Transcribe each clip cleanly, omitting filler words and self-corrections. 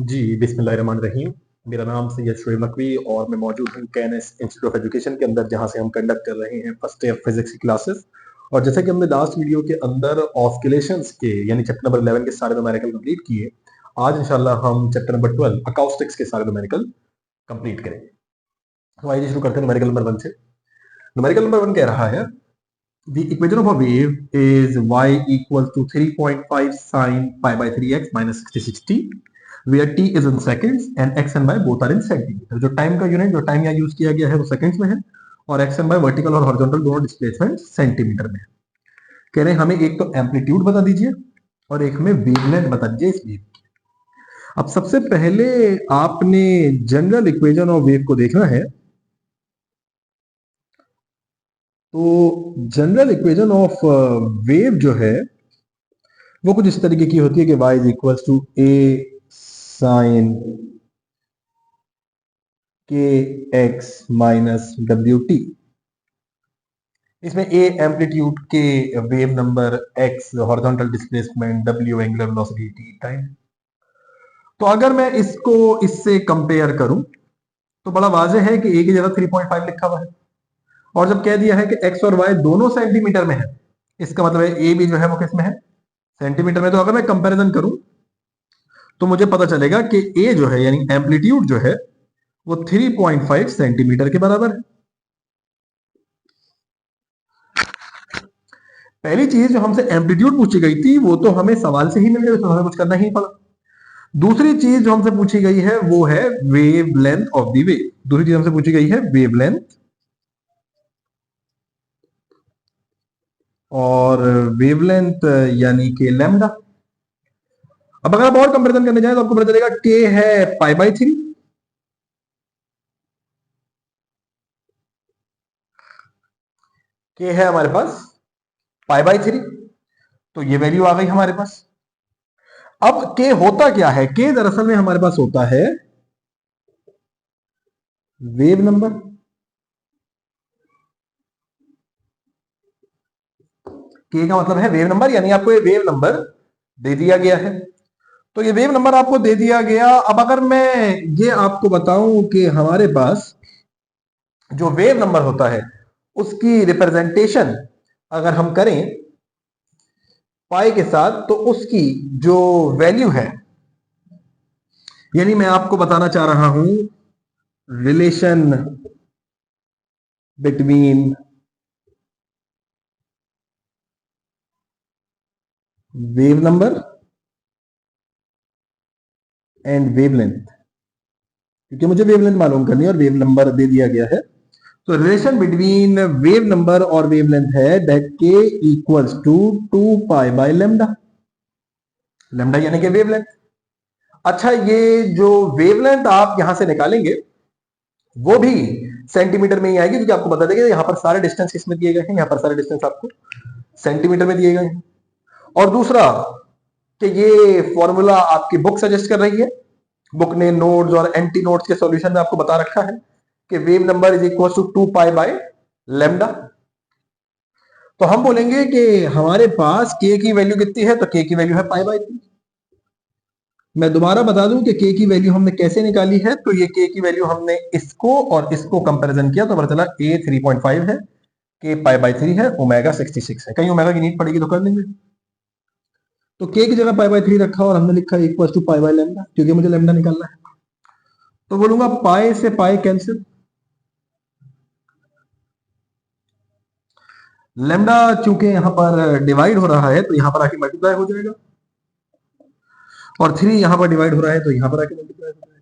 जी, बिस्मिल्लाहिर्रहमानिर्रहीम। मेरा नाम सैयद शुएब नकवी और मैं मौजूद हूँ कैनस इंस्टीट्यूट ऑफ एजुकेशन के अंदर, जहाँ से हम कंडक्ट कर रहे हैं फर्स्ट ईयर फिजिक्स की क्लासेस। और जैसा कि हमने लास्ट वीडियो के अंदर ऑस्किलेशंस के यानी चैप्टर नंबर 11 के सारे न्यूमेरिकल कंप्लीट किए, आज इंशाल्लाह हम चैप्टर नंबर 12 अकाउस्टिक्स के सारे न्यूमेरिकल कंप्लीट करेंगे। तो आइए शुरू करते हैं न्यूमेरिकल नंबर 1 से। न्यूमेरिकल नंबर 1 कह रहा है the equation of a wave is y equals to 3.5 sine pi by 3x minus 60 where t is in seconds and x and y both are in centimeter। जो time का unit, जो time यहाँ use किया गया है वो seconds में है और x and y वर्टिकल और हॉरिजॉन्टल दोनों डिस्प्लेसमेंट सेंटीमीटर में है। कह रहे हैं हमें एक तो एम्पलीट्यूड बता दीजिए और एक हमें वेवलेंथ बता दीजिए इस वेव की। अब सबसे पहले आपने जनरल इक्वेशन ऑफ वेव को देखना है। तो जनरल इक्वेशन ऑफ वेव जो है वो कुछ इस तरीके की होती है कि y is equal to a sine k x minus डब्ल्यू टी। इसमें a amplitude k wave number, x horizontal displacement, w angular velocity, t time. तो अगर मैं इसको इससे कंपेयर करूं तो बड़ा वाजह है कि a की जगह 3.5 लिखा हुआ है और जब कह दिया है कि x और y दोनों सेंटीमीटर में है, इसका मतलब है a भी जो है वो किस में है, सेंटीमीटर में। तो अगर मैं कंपैरिजन करूं तो मुझे पता चलेगा कि a जो है यानी एम्पलीट्यूड जो है वो 3.5 सेंटीमीटर के बराबर है। पहली चीज जो हमसे एम्पलीट्यूड पूछी गई थी वो तो हमें सवाल से ही मिल गई, तो हमें कुछ करना ही पड़ा। दूसरी चीज जो हमसे पूछी गई है वो है wave length of the wave. दूसरी चीज हमसे पूछी गई है वेव लेंथ और वेवलेंथ यानी कि लैम्डा। अब अगर आप और कंपैरिजन करने जाए तो आपको पता चलेगा के है पाई बाई 3, के है हमारे पास पाई बाई 3, तो ये वैल्यू आ गई हमारे पास। अब के होता क्या है, के दरअसल में हमारे पास होता है वेव नंबर। के का मतलब है वेव नंबर, यानी आपको ये वेव नंबर दे दिया गया है। तो ये वेव नंबर आपको दे दिया गया। अब अगर मैं ये आपको बताऊं कि हमारे पास जो वेव नंबर होता है उसकी रिप्रेजेंटेशन अगर हम करें पाई के साथ, तो उसकी जो वैल्यू है, यानी मैं आपको बताना चाह रहा हूं relation between wave number and wavelength, क्योंकि मुझे वेवलेंथ मालूम करनी है और वेव नंबर दे दिया गया है। तो रिलेशन बिटवीन वेव नंबर और वेवलेंथ है that k equals to 2 pi by lambda. Lambda यानी कि वेवलेंथ। अच्छा, ये जो वेवलेंथ आप यहां से निकालेंगे वो भी सेंटीमीटर में ही आएगी, क्योंकि आपको बता देंगे यहां पर सारे डिस्टेंस किसमें दिए गए हैं, यहां पर सारे डिस्टेंस आपको सेंटीमीटर में दिए गए हैं। और दूसरा कि ये फॉर्मूला आपकी बुक सजेस्ट कर रही है, बुक ने नोट्स और एंटी नोट्स के सॉल्यूशन में आपको बता रखा है कि wave number is equal to 2 pi by lambda. तो हम बोलेंगे कि हमारे पास के की वैल्यू कितनी है, तो के की वैल्यू है पाई बाय 3। मैं दोबारा बता दूं कि के की वैल्यू हमने कैसे निकाली है। तो ये के की वैल्यू हमने इसको और इसको कंपैरिजन किया तो पता चला ए 3.5 है, के पाई बाय 3 है, ओमेगा 66 है। कहीं ओमेगा की नीड पड़ेगी तो कर देंगे। तो के की जगह पाई बाय 3 रखा और हमने लिखा equal to pi by lambda, क्योंकि मुझे लेमडा निकालना है। तो बोलूंगा पाई से पाई कैंसिल, लेमडा चूंकि यहां पर डिवाइड हो रहा है तो यहां पर आके मल्टीप्लाई हो जाएगा, और 3 यहां पर डिवाइड हो रहा है तो यहां पर आके मल्टीप्लाई हो जाएगा।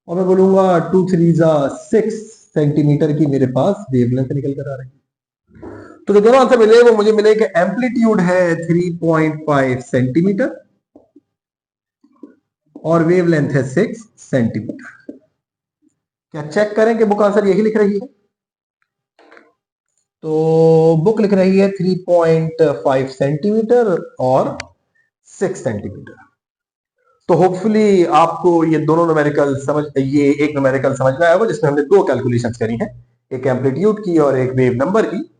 और मैं बोलूंगा 2 3 जा 6 सेंटीमीटर की मेरे पास वेवलेंथ निकल कर आ रही है। तो जो दोनों आंसर मिले वो मुझे मिले कि एम्पलीट्यूड है 3.5 सेंटीमीटर और वेवलेंथ है 6 सेंटीमीटर। क्या चेक करें कि बुक आंसर यही लिख रही है? तो बुक लिख रही है 3.5 सेंटीमीटर और 6 सेंटीमीटर। तो होपफुली आपको ये दोनों न्यूमेरिकल समझ, ये एक न्यूमेरिकल समझ में आया होगा जिसमें हमने दो कैलकुलेशंस करी हैं, एक एम्पलीट्यूड की और एक वेव नंबर की।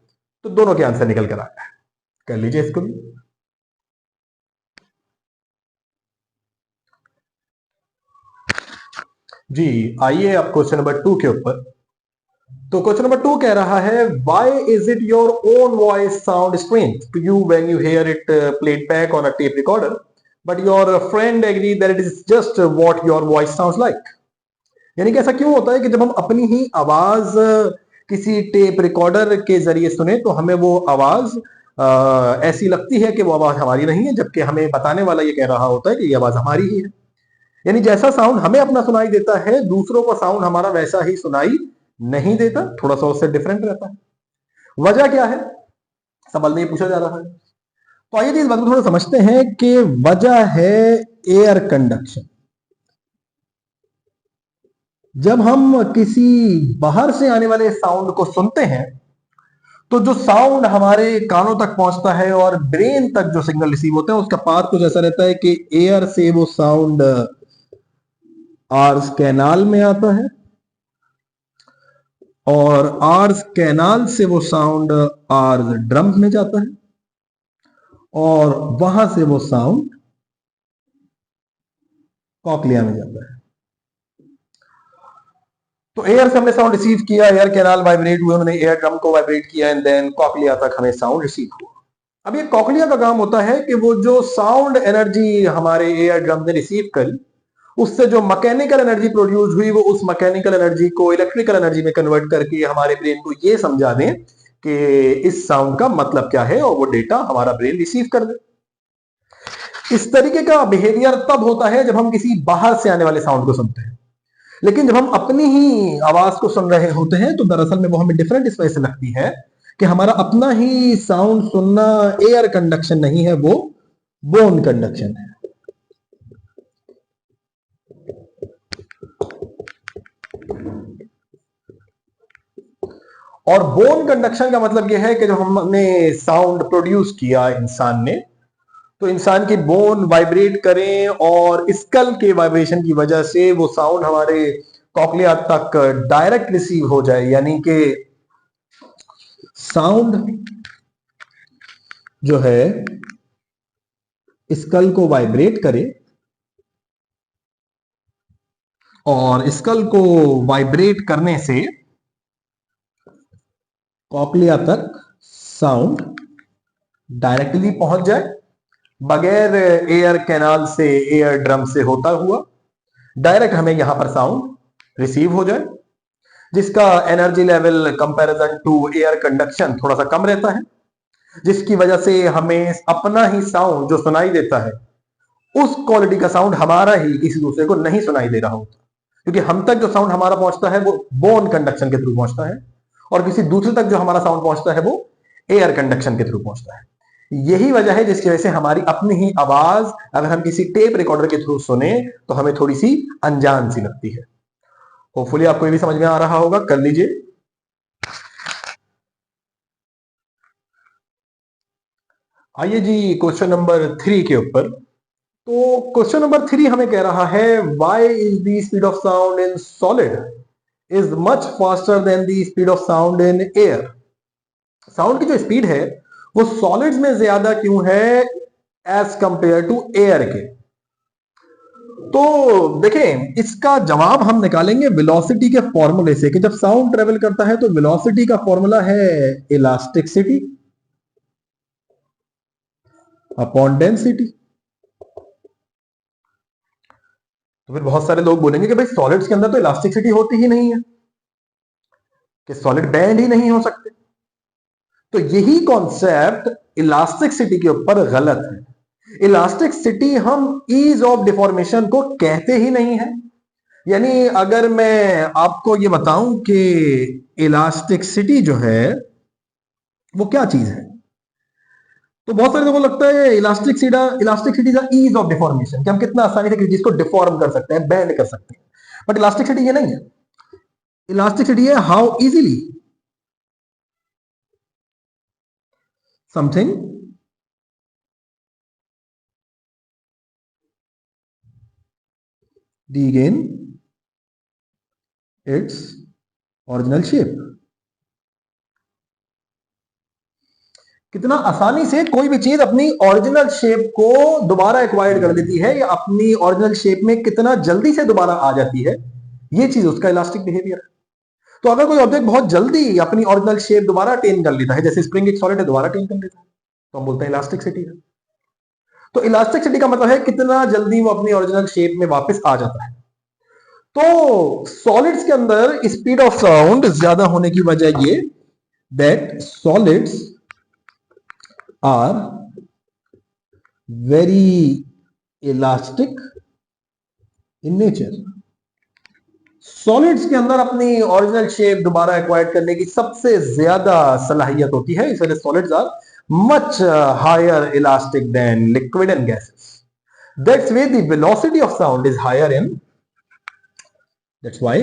तो दोनों के आंसर निकल कर आया है। कर लीजिए इसको भी। जी, आइए अब क्वेश्चन नंबर 2 के ऊपर। तो क्वेश्चन नंबर 2 कह रहा है, why is it your own voice sound strange to you when you hear it played back on a tape recorder but your friend agree that it is just what your voice sounds like. यानी कि ऐसा क्यों होता है कि जब हम अपनी ही आवाज किसी टेप रिकॉर्डर के जरिए सुने तो हमें वो आवाज ऐसी लगती है कि वो आवाज हमारी नहीं है, जबकि हमें बताने वाला ये कह रहा होता है कि ये आवाज हमारी ही है। यानी जैसा साउंड हमें अपना सुनाई देता है, दूसरों को साउंड हमारा वैसा ही सुनाई नहीं देता, थोड़ा सा उससे डिफरेंट रहता है। वजह क्या है, सवाल में ये पूछा जा रहा है। तो आइए इस बात को थोड़ा समझते हैं कि वजह है एयर कंडक्शन। जब हम किसी बाहर से आने वाले साउंड को सुनते हैं तो जो साउंड हमारे कानों तक पहुंचता है और ब्रेन तक जो सिग्नल रिसीव होते हैं उसका पाथ कुछ ऐसा रहता है कि एयर से वो साउंड आर्स कैनाल में आता है और आर्स कैनाल से वो साउंड आर्स ड्रम में जाता है और वहां से वो साउंड कॉकलिया में जाता है। तो एयर से हमने साउंड रिसीव किया, एयर कैनाल वाइब्रेट हुए, उन्होंने एयर ड्रम को वाइब्रेट किया एंड देन कॉकलिया तक हमें साउंड रिसीव हुआ। अब ये कॉकलिया का काम होता है कि वो जो साउंड एनर्जी हमारे एयर ड्रम ने रिसीव करी उससे जो मैकेनिकल एनर्जी प्रोड्यूस हुई वो उस मैकेनिकल एनर्जी को इलेक्ट्रिकल एनर्जी में कन्वर्ट करके हमारे ब्रेन को ये समझा दें कि इस साउंड का मतलब क्या है और वो डेटा हमारा ब्रेन रिसीव कर दे। इस तरीके का बिहेवियर तब होता है जब हम किसी बाहर से आने वाले साउंड को सुनते हैं, लेकिन जब हम अपनी ही आवाज को सुन रहे होते हैं तो दरअसल में वो हमें डिफरेंट इस वजह से लगती है कि हमारा अपना ही साउंड सुनना एयर कंडक्शन नहीं है, वो बोन कंडक्शन है। और बोन कंडक्शन का मतलब यह है कि जब हमने साउंड प्रोड्यूस किया इंसान ने, तो इंसान की बोन वाइब्रेट करें और स्कल के वाइब्रेशन की वजह से वो साउंड हमारे कॉकलिया तक डायरेक्ट रिसीव हो जाए, यानी कि साउंड जो है स्कल को वाइब्रेट करे और स्कल को वाइब्रेट करने से कॉकलिया तक साउंड डायरेक्टली पहुंच जाए बगैर एयर कैनाल से, एयर ड्रम से होता हुआ डायरेक्ट हमें यहां पर साउंड रिसीव हो जाए, जिसका energy level comparison to air conduction थोड़ा सा कम रहता है, जिसकी वजह से हमें अपना ही साउंड जो सुनाई देता है उस क्वालिटी का साउंड हमारा ही किसी दूसरे को नहीं सुनाई दे रहा होता, क्योंकि हम तक जो साउंड हमारा पहुंचता है वो बोन कंडक्शन के थ्रू पहुंचता है और किसी दूसरे तक जो हमारा साउंड पहुंचता है वो एयर कंडक्शन के थ्रू पहुंचता है। यही वजह है जिसकी वजह से हमारी अपनी ही आवाज अगर हम किसी टेप रिकॉर्डर के थ्रू सुने तो हमें थोड़ी सी अनजान सी लगती है। होपफुली आपको ये भी समझ में आ रहा होगा, कर लीजिए। आइए जी क्वेश्चन नंबर 3 के ऊपर। तो क्वेश्चन नंबर 3 हमें कह रहा है, why is the speed of sound in solid is much faster than the speed of sound in air. Sound की जो स्पीड है वो सॉलिड्स में ज्यादा क्यों है एज कंपेयर टू एयर के। तो देखें, इसका जवाब हम निकालेंगे वेलोसिटी के फॉर्मूले से कि जब साउंड ट्रेवल करता है तो वेलोसिटी का फॉर्मूला है इलास्टिसिटी अपॉन डेंसिटी। तो फिर बहुत सारे लोग बोलेंगे कि भाई सॉलिड्स के अंदर तो इलास्टिसिटी होती ही नहीं है, कि सॉलिड बैंड ही नहीं हो सकते। तो यही कॉन्सेप्ट इलास्टिसिटी के ऊपर गलत है। इलास्टिसिटी हम ईज ऑफ डिफॉर्मेशन को कहते ही नहीं है। यानी अगर मैं आपको ये बताऊं कि इलास्टिसिटी जो है वो क्या चीज है, तो बहुत सारे लोगों को लगता है elasticity is ease of deformation, कि हम कितना आसानी से किसी चीज को डिफॉर्म कर सकते हैं, बेंड कर सकते हैं। बट इलास्टिसिटी ये नहीं है। इलास्टिसिटी है how easily something regain its original shape. कितना आसानी से कोई भी चीज अपनी ओरिजिनल शेप को दोबारा एक्वायर्ड कर देती है या अपनी ओरिजिनल शेप में कितना जल्दी से दोबारा आ जाती है, ये चीज उसका इलास्टिक बिहेवियर है। तो अगर कोई ऑब्जेक्ट बहुत जल्दी अपनी ओरिजिनल शेप दोबारा अटेन कर लेता है, जैसे स्प्रिंग एक सॉलिड है दोबारा अटेन कर लेता है, तो हम बोलते हैं इलास्टिसिटी है। तो इलास्टिसिटी का मतलब है कितना जल्दी वो अपनी ओरिजिनल शेप में वापस आ जाता है। तो सॉलिड्स के अंदर स्पीड ऑफ साउंड ज्यादा होने की वजह ये that solids are very elastic in nature. Solids के अंदर अपनी ओरिजिनल शेप दोबारा एक्वायर करने की सबसे ज्यादा सलाहियत होती है, इस वजह solids are much higher elastic than liquid and gases. That's way the velocity of sound is higher in, that's why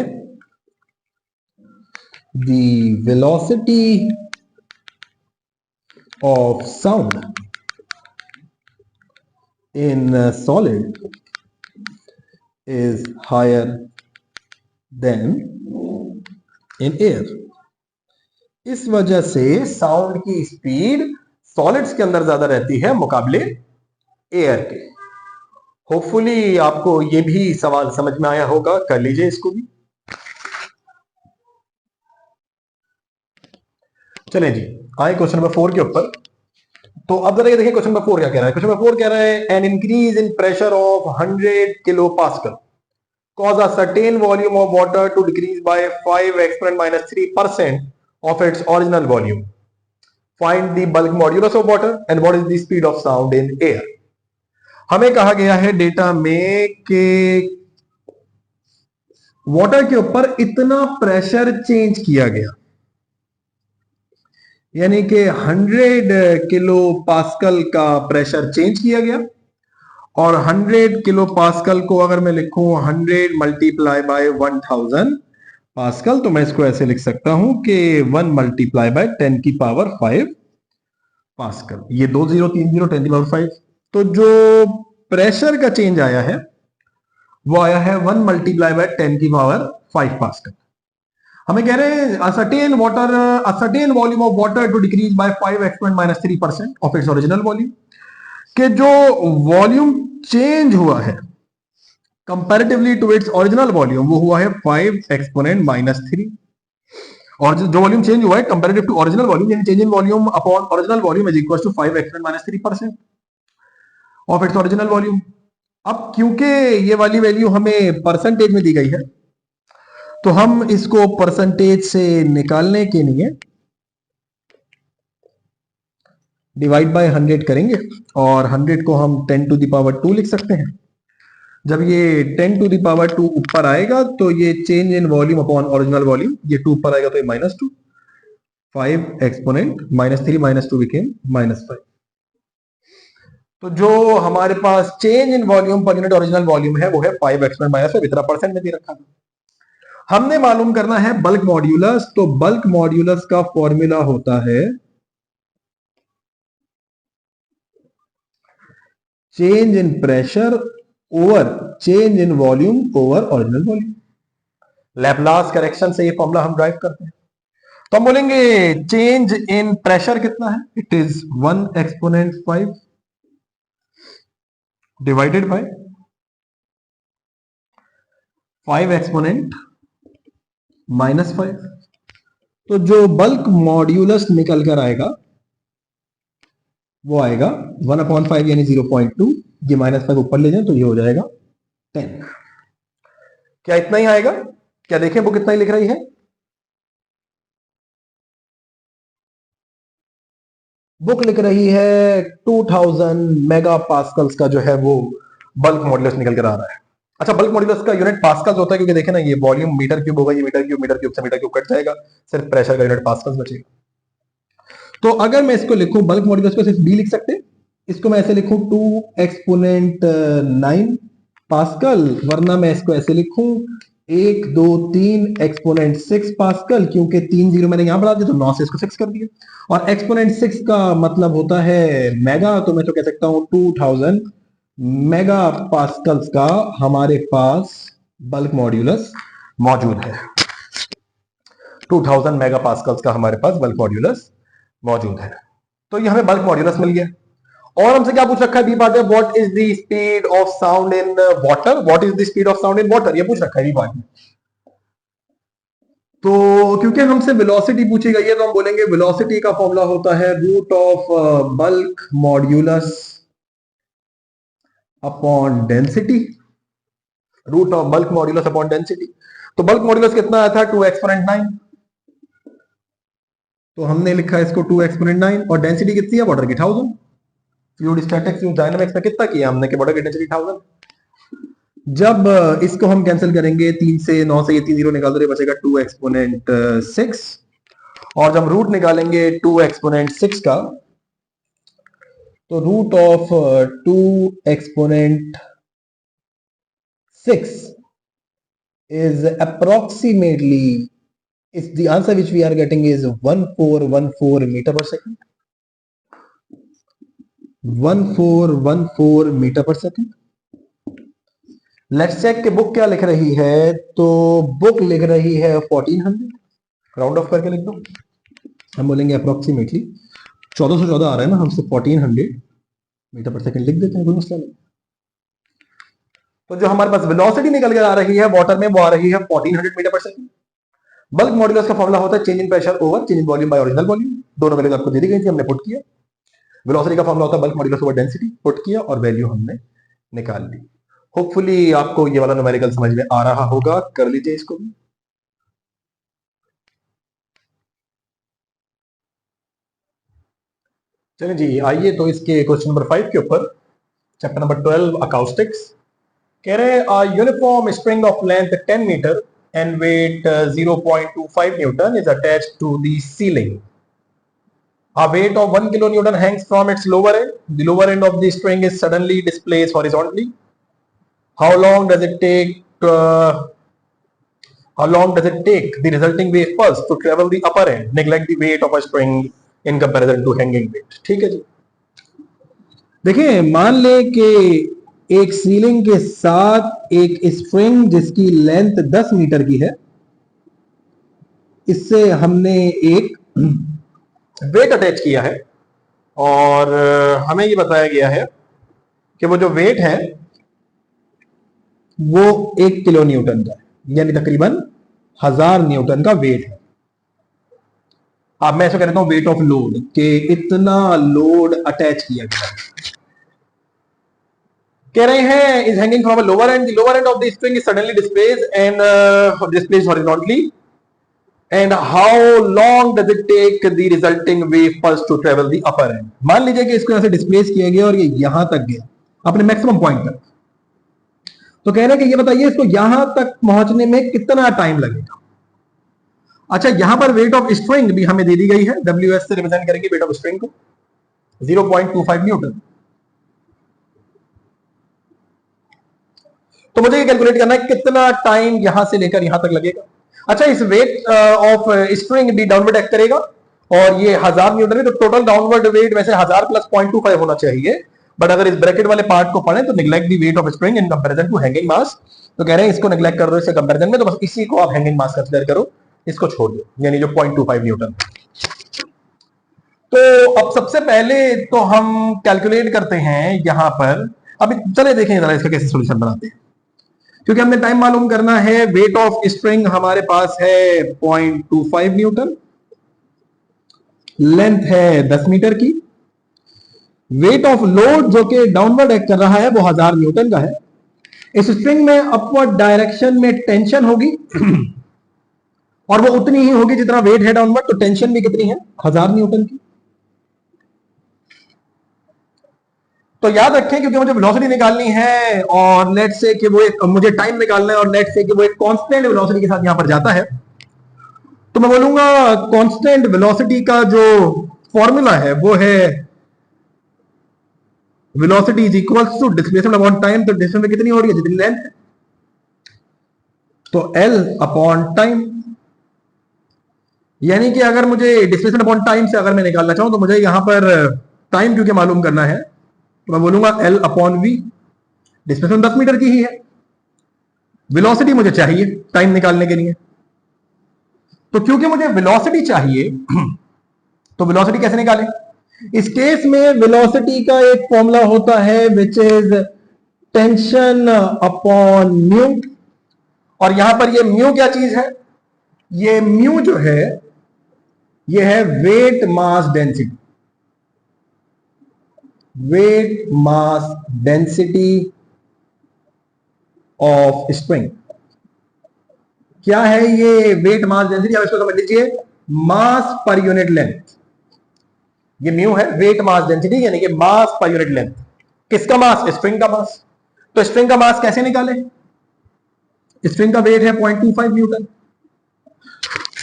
the velocity of sound in solid is higher than in air। इस वजह से sound की speed solids के अंदर ज्यादा रहती है मुकाबले एयर के। होपफुली आपको ये भी सवाल समझ में आया होगा, कर लीजिए इसको भी। चलें जी, आए क्वेश्चन नंबर 4 के ऊपर। तो अब जरा ये देखिए क्वेश्चन नंबर 4 क्या कह रहा है। क्वेश्चन नंबर 4 कह रहा है an increase in pressure of 100 kilo pascal cause a certain volume of water to decrease by 5 exponent minus 3% of its original volume. Find the bulk modulus of water and what is the speed of sound in air। हमें कहा गया है data में कि water के ऊपर इतना pressure change किया गया, यानी कि 100 किलो पास्कल का प्रेशर चेंज किया गया, और 100 किलो पास्कल को अगर मैं लिखूं 100 मल्टीप्लाई बाय 1000 पास्कल, तो मैं इसको ऐसे लिख सकता हूं कि 1 मल्टीप्लाई बाय 10 की पावर 5 पास्कल। ये 2 0 3 0 10 की पावर 5। तो जो प्रेशर का चेंज आया है वो आया है 1 मल्टीप्लाई बाय 10 की पावर 5 पास्कल। हमें कह रहे हैं a certain volume of water to decrease by 5 exponent minus 3% of its original volume। कि जो वॉल्यूम चेंज हुआ है comparatively to its original volume वो हुआ है 5 एक्सपोनेंट माइनस 3। और जो वॉल्यूम चेंज हुआ है कंपैरेटिव टू ओरिजिनल वॉल्यूम, यानी change in volume upon original volume is equal to 5 exponent minus 3% of its original volume. अब क्योंकि ये वाली वैल्यू हमें परसेंटेज में दी गई है, तो हम इसको परसेंटेज से निकालने के लिए डिवाइड बाय 100 करेंगे, और 100 को हम 10 टू द पावर 2 लिख सकते हैं। जब ये 10 टू द पावर 2 ऊपर आएगा तो ये change in volume upon original volume, ये 2 ऊपर आएगा तो ये -2, 5 एक्सपोनेंट -3 -2 बिकेम -5। तो जो हमारे पास change in volume per unit original volume है वो है 5 एक्सपोनेंट -5, इतना परसेंट में दे रखा था। हमने मालूम करना है बल्क मॉड्यूलस। तो बल्क मॉड्यूलस का फॉर्मूला होता है change in pressure over change in volume over original volume. Laplace correction से ये फॉर्मूला हम ड्राइव करते हैं। तो हम बोलेंगे चेंज इन प्रेशर कितना है, it is 1 exponent 5 divided by 5 exponent -5। तो जो बल्क मॉड्यूलस निकल कर आएगा वो आएगा 1/5 यानी 0.2। ये -5 ऊपर ले जाए तो ये हो जाएगा 10। क्या इतना ही आएगा? क्या देखें वो कितना ही लिख रही है। बुक लिख रही है 2000 मेगा पास्कल्स का जो है वो बल्क मॉड्यूलस निकल कर आ रहा है। अच्छा, बल्क मॉड्यूलस का यूनिट पास्कल्स होता है, क्योंकि देखें ना ये वॉल्यूम मीटर क्यूब होगा, ये मीटर क्यूब से मीटर क्यूब कट जाएगा, सिर्फ प्रेशर का यूनिट पास्कल्स बचेगा। तो अगर मैं इसको लिखूं बल्क मॉड्यूलस को सिर्फ बी लिख सकते, इसको मैं ऐसे लिखूं 2 एक्सपोनेंट 9 पास्कल, वरना मैं इसको ऐसे लिखूं 1 2 3 एक्सपोनेंट 6 पास्कल, क्योंकि 3 0 मैंने यहां बढ़ा दिया तो 9 से इसको 6 कर दिया, और एक्सपोनेंट 6 का मतलब होता है मेगा, तो मैं तो कह सकता हूं 2000 मेगा पास्कल्स का हमारे पास बल्क मॉड्यूलस मौजूद है। 2000 मेगा पास्कल्स का हमारे पास बल्क मॉड्यूलस मौजूद है। तो ये हमें बल्क मॉड्यूलस मिल गया। और हमसे क्या पूछ रखा है बी पार्ट में, what is the speed of sound in water, what is the speed of sound in water, ये पूछ रखा है बी पार्ट में। तो क्योंकि हमसे वेलोसिटी पूछी गई है तो हम बोलेंगे वेलोसिटी का फॉर्मूला होता है root of bulk modulus upon density, root of bulk modulus upon density. तो बल्क मॉड्यूलस कितना आया था 2 एक्सपोनेंट 9, तो हमने लिखा है इसको 2 एक्सपोनेंट 9, और डेंसिटी कितनी है वाटर की 1000। फ्लूइड स्टैटिक्स फ्लूइड डायनामिक्स में कितना किया हमने कि वाटर की डेंसिटी 1000। जब इसको हम कैंसिल करेंगे 3 से 9 से ये 3 जीरो निकाल दो, बचेगा 2 एक्सपोनेंट 6, और जब रूट निकालेंगे 2 एक्सपोनेंट 6 का, तो root of 2 exponent 6 is approximately, is the answer which we are getting is 1414 meter per second, 1414 meter per second। Let's check कि बुक क्या लिख रही है, तो बुक लिख रही है 1400, राउंड ऑफ करके लिख दो, हम बोलेंगे अप्रोक्सीमेटली 1414 आ रहा है ना, हमसे 1400 मीटर पर सेकंड लिख देते हैं, कोई मसला नहीं। तो जो हमारे पास वेलोसिटी निकल कर आ रही है वाटर में, वो आ रही है 1400 मीटर पर सेकंड। बल्क मॉड्यूलस का फॉर्मूला होता है change in pressure over change in volume by original volume. दोनों वैल्यूज आपको दे दी गई थी, हमने पुट किया। वेलोसिटी का फॉर्मूला होता है bulk modulus over density, put किया और वैल्यू हमने निकाल ली। होपफुली आपको ये वाला न्यूमेरिकल समझ में आ रहा होगा, कर लीजिए इसको भी। चलिए जी, आइए तो इसके क्वेश्चन नंबर 5 के ऊपर, चैप्टर नंबर 12 अकाउस्टिक्स। कह रहे हैं uniform spring of length 10 metre and weight 0.25 Newton is attached to the ceiling. A weight of 1 kilonewton hangs from its lower end. The lower end of the string is suddenly displaced horizontally. How long does it take the resulting wave pulse to travel the upper end? Neglect the weight of a string in comparison to hanging weight. ठीक है जी। देखिए, मान ले कि एक ceiling के साथ एक स्ट्रिंग जिसकी लेंथ 10 मीटर की है, इससे हमने एक वेट अटैच किया है, और हमें ये बताया गया है कि वो जो वेट है वो 1 किलो न्यूटन का है, यानी तकरीबन 1000 न्यूटन का वेट है। अब मैं ऐसा कहता हूं वेट ऑफ लोड, कि इतना लोड अटैच किया गया है। कह रहे हैं is hanging from a lower end, the lower end of the string is suddenly displaced and displaced horizontally, and how long does it take the resulting wave pulse to travel the upper end? मान लीजिए कि इसको यहां से displace किया गया और ये यहां तक गया अपने मैक्सिमम पॉइंट तक, तो कह रहे हैं कि ये बताइए इसको यहां तक पहुंचने में कितना टाइम लगेगा। अच्छा, यहां पर वेट ऑफ स्ट्रिंग भी हमें दे दी गई है, WS से रिप्रेजेंट करेंगे वेट ऑफ स्ट्रिंग को, 0.25 न्यूटन। तो मुझे ये कैलकुलेट करना है कितना टाइम यहां से लेकर यहां तक लगेगा। अच्छा, इस वेट ऑफ स्प्रिंग भी डाउनवर्ड एक्ट करेगा, और ये 1000 न्यूटन है, तो टोटल डाउनवर्ड वेट वैसे 1000 प्लस 0.25 होना चाहिए, बट अगर इस ब्रैकेट वाले पार्ट को पढ़ें तो neglect the weight of spring in comparison to hanging mass. तो कह रहे हैं इसको निग्लेक्ट कर दो इससे कंपैरिजन में, तो बस इसी को आप हैंगिंग मास कंसीडर करो, इसको छोड़ दो, यानी जो 0.25 न्यूटन। तो अब सबसे पहले तो हम कैलकुलेट करते हैं यहां पर, अभी चले देखें जरा इसका कैसे सोल्यूशन बनाते हैं, क्योंकि हमने टाइम मालूम करना है। वेट ऑफ स्प्रिंग हमारे पास है 0.25 न्यूटन, लेंथ है 10 मीटर की, वेट ऑफ लोड जो कि डाउनवर्ड एक्ट कर रहा है वो 1000 न्यूटन का है। इस स्प्रिंग में अपवर्ड डायरेक्शन में टेंशन होगी और वो उतनी ही होगी जितना वेट है डाउनवर्ड, तो टेंशन भी कितनी है 1000 न्यूटन की। तो याद रखें, क्योंकि मुझे वेलोसिटी निकालनी है और लेट से कि वो एक, मुझे टाइम निकालना है और लेट से कि वो एक कांस्टेंट वेलोसिटी के साथ यहां पर जाता है, तो मैं बोलूंगा कांस्टेंट वेलोसिटी का जो फॉर्मूला है वो है velocity is equals to displacement upon time. तो डिस्प्लेसमेंट कितनी हो रही है, जितनी लेंथ, तो L अपॉन टाइम। यानी कि अगर मुझे डिस्प्लेसमेंट अपॉन टाइम से अगर मैं निकालना चाहूं, तो मुझे यहां पर टाइम क्योंकि मालूम करना है, तो मैं बोलूंगा L upon V। Displacement 10 metre की ही है, वेलोसिटी मुझे चाहिए टाइम निकालने के लिए, तो क्योंकि मुझे वेलोसिटी चाहिए तो वेलोसिटी कैसे निकालें। इस केस में वेलोसिटी का एक फॉर्मूला होता है which is tension upon mu, और यहां पर ये म्यू क्या चीज है, ये म्यू जो है ये है weight mass density, weight mass density of spring. क्या है ये वेट मास डेंसिटी? आप इसको समझ लीजिए मास पर यूनिट लेंथ। ये म्यू है वेट मास डेंसिटी, यानी कि मास पर यूनिट लेंथ। किसका मास? स्प्रिंग का मास। तो स्प्रिंग का मास कैसे निकाले? स्प्रिंग का वेट है 0.25 न्यूटन,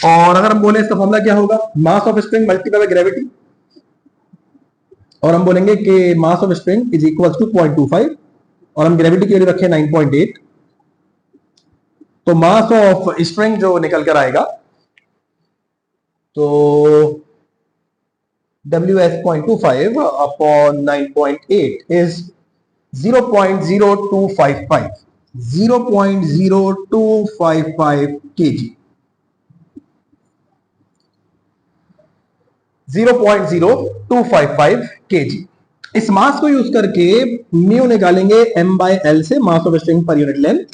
और अगर हम बोले इसका फॉर्मूला क्या होगा? Mass of spring multiply by gravity, और हम बोलेंगे कि mass of spring is equal to 0.25, और हम ग्रेविटी के लिए रखे 9.8। तो मास ऑफ स्प्रिंग जो निकल कर आएगा तो WS 0.25 upon 9.8 is 0.0255, 0.0255 kg, 0.0255 kg। इस मास को यूज करके म्यू निकालेंगे M/L से, मास of spring per unit length,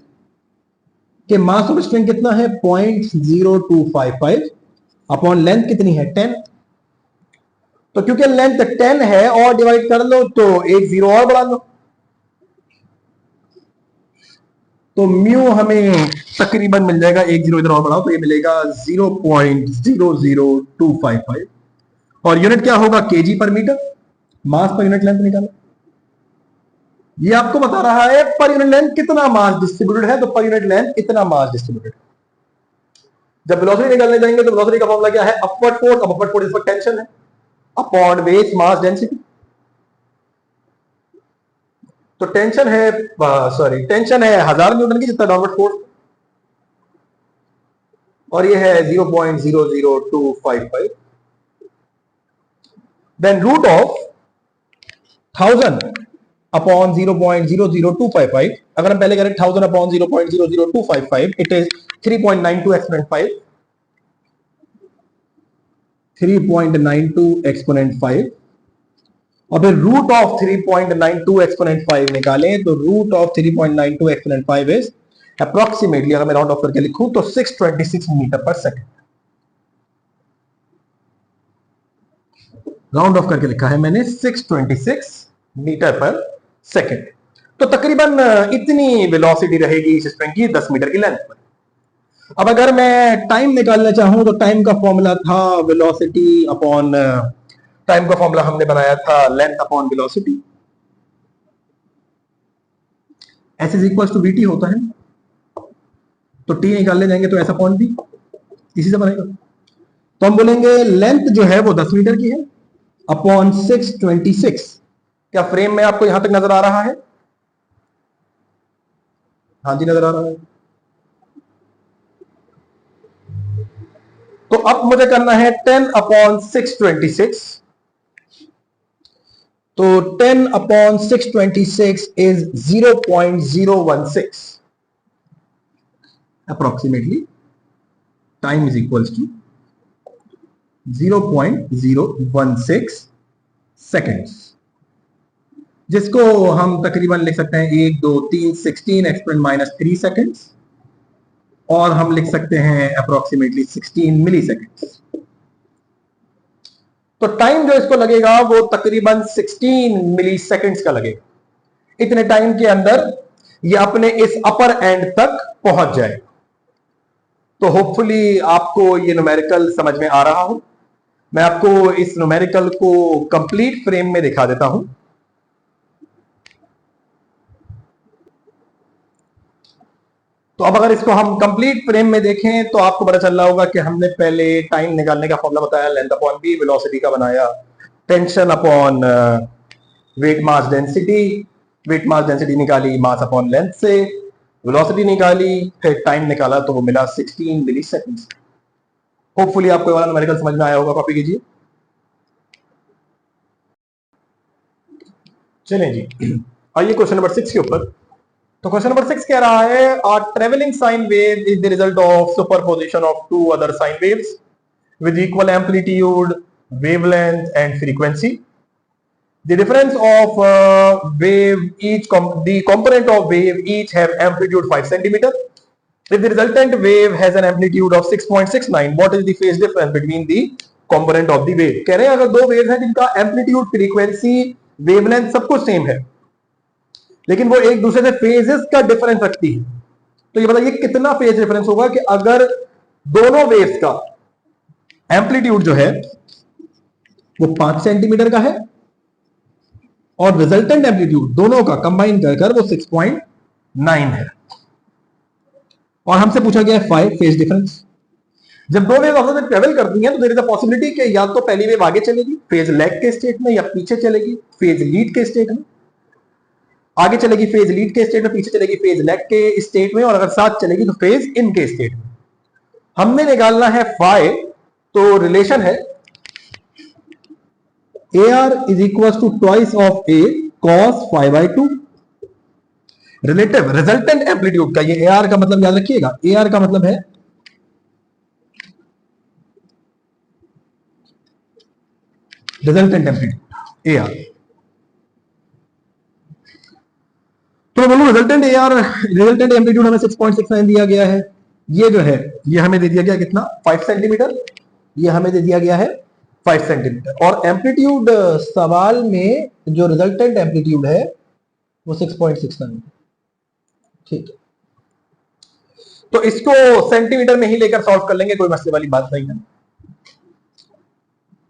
कि मास ऑफ स्प्रिंग कितना है 0.0255 अपॉन लेंथ कितनी है 10। तो क्योंकि लेंथ 10 है और डिवाइड कर लो तो एक जीरो और बढ़ा लो, तो म्यू हमें तकरीबन मिल जाएगा, एक जीरो इधर और बढ़ाओ तो ये मिलेगा 0.00255, और यूनिट क्या होगा? केजी पर मीटर। मास पर यूनिट लेंथ निकालो। ये आपको बता रहा है पर यूनिट लेंथ कितना मास डिस्ट्रीब्यूटेड है, तो पर यूनिट लेंथ इतना मास डिस्ट्रीब्यूटेड। जब वेलोसिटी निकालने जाएंगे तो वेलोसिटी का फॉर्मूला क्या है? Upward force. अब अपवर्ड फोर्स इस पर टेंशन है अपॉन वेट मास डेंसिटी। तो टेंशन है, टेंशन है 1000 न्यूटन की, जितना डाउनवर्ड फोर्स, और ये है 0.00255। देन रूट ऑफ 1000 अपॉन 0.00255, अगर हम पहले करें 1000 upon 0.00255, it is 3.92 exponent 5, 3.92 exponent 5, और फिर रूट ऑफ 3.92 एक्सपोनेंट 5 निकालें तो root of 3.92 exponent 5 is approximately, अगर मैं राउंड ऑफ करके लिखूं तो 626 मीटर पर सेकंड। राउंड ऑफ करके लिखा है मैंने 626 मीटर पर सेकंड। तो तकरीबन इतनी वेलोसिटी रहेगी इस स्प्रिंग की 10 मीटर की लेंथ पर। अब अगर मैं टाइम निकालना चाहूं तो टाइम का फॉर्मूला था वेलोसिटी अपॉन, टाइम का फॉर्मूला हमने बनाया था length upon velocity, s is equal to v t होता है। तो टी निकालने जाएंगे तो ऐसा अपॉन टी, इसी से बनेगा। तो हम बोलेंगे लेंथ जो है वो 10 मीटर की है अपॉन 626। क्या फ्रेम में आपको यहां तक नजर आ रहा है? हाँ जी, नजर आ रहा है। तो अब मुझे करना है 10 अपॉन 626, तो 10 upon 626 is 0.016 approximately, time is equals to 0.016 seconds, जिसको हम तकरीबन लिख सकते हैं 1 2 3 16 एक्सपोनेंट माइनस 3 सेकेंड्स, और हम लिख सकते हैं अप्रोक्सीमेटली 16 मिली सेकेंड्स। तो टाइम जो इसको लगेगा वो तकरीबन 16 मिली सेकेंड्स का लगेगा। इतने टाइम के अंदर ये अपने इस अपर एंड तक पहुंच जाएगा। तो होपफुली आपको ये न्यूमेरिकल समझ में आ रहा हो। मैं आपको इस न्यूमेरिकल को कंप्लीट फ्रेम में दिखा देता हूं। तो अब अगर इसको हम कंप्लीट फ्रेम में देखें तो आपको पता चल रहा होगा कि हमने पहले टाइम निकालने का फॉर्मूला बताया, लेंथ अपॉन बी, वेलोसिटी का बनाया tension upon weight mass density, weight mass density निकाली मास अपॉन लेंथ से, वेलोसिटी निकाली, फिर टाइम निकाला तो वो मिला 16 मिली सेकेंड्स। होपफुली आपको ये वाला न्यूमेरिकल समझ में आया होगा। कॉपी कीजिए। चलें जी, आइए क्वेश्चन नंबर 6 के ऊपर। तो क्वेश्चन नंबर 6 कह रहा है a traveling sine wave is the result of superposition of two other sine waves with equal amplitude, wavelength and frequency. The difference of wave each the component of wave each have amplitude 5 centimeter If the resultant wave has an amplitude of 6.69, what is the phase difference between the component of the wave? कह रहे हैं अगर दो wave है जिनका amplitude, frequency, wavelength सब कुछ same है, लेकिन वो एक दूसरे से फेजेस का डिफरेंस रखती है, तो ये बताइए कितना फेज डिफरेंस होगा कि अगर दोनों वेव्स का एम्पलीट्यूड जो है वो 5 सेंटीमीटर का है और रिजल्टेंट एम्पलीट्यूड दोनों का कंबाइन कर वो 6.9 है, और हमसे पूछा गया है 5 फेज डिफरेंस। जब दो वेव आपस में ट्रेवल करती हैं तो देयर इज अ पॉसिबिलिटी कि या तो पहली वेव आगे चलेगी फेज लेग के स्टेट में, या पीछे चलेगी फेज लीड के स्टेट में। आगे चलेगी फेज लीड के स्टेट में, पीछे चलेगी फेज लेग के स्टेट में, और अगर साथ चलेगी तो फेज इन के स्टेट में। हमने निकालना है फाई, तो रिलेशन है AR is equals to twice of A cos phi by 2। Relative resultant amplitude का ये AR का मतलब याद रखिएगा, AR का मतलब है रिजल्टेंट एम्पलीट्यूड AR। तो बोलो रिजल्टेंट AR, रिजल्टेंट एम्पलीट्यूड हमें 6.69 दिया गया है। ये जो है ये हमें दे दिया गया कितना, 5 सेंटीमीटर, ये हमें दे दिया गया है 5 सेंटीमीटर, और एम्पलीट्यूड सवाल में जो रिजल्टेंट एम्पलीट्यूड है वो 6.69। ठीक है, तो इसको सेंटीमीटर में ही लेकर सॉल्व कर लेंगे, कोई मसले वाली बात नहीं है,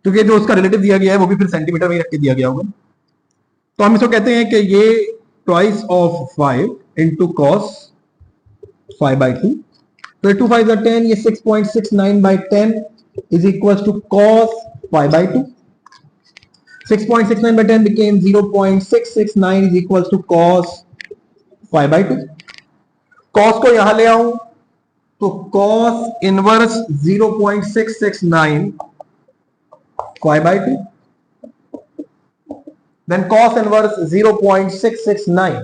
क्योंकि जो उसका रिलेटिव दिया गया है वो भी फिर सेंटीमीटर में ही रख के दिया गया होगा। तो हम इसको कहते हैं कि ये twice of 5 into cos 5 by 2, तो 2 5 10, ये 6.69 by 10 is equals to cos 5 by 2। 6.69 by 10 became 0.669 is equals to cos 5 by 2। cos को यहां ले आऊं तो cos inverse 0.669 5 by 2, then cos inverse 0.669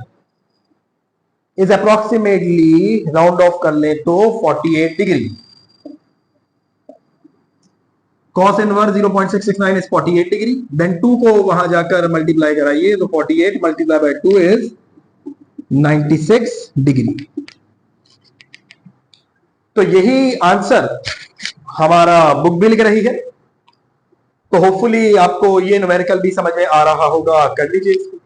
is approximately round of कर ले तो 48 degree. cos inverse 0.669 is 48 degree, then 2 को वहां जाकर मल्टीप्लाई कराइए तो 48 मल्टीप्लाई बाय 2 is 96 डिग्री। तो यही आंसर हमारा बुक भी लिख रही है। तो होपफुली आपको ये न्यूमेरिकल भी समझ में आ रहा होगा, कर लीजिए इसको।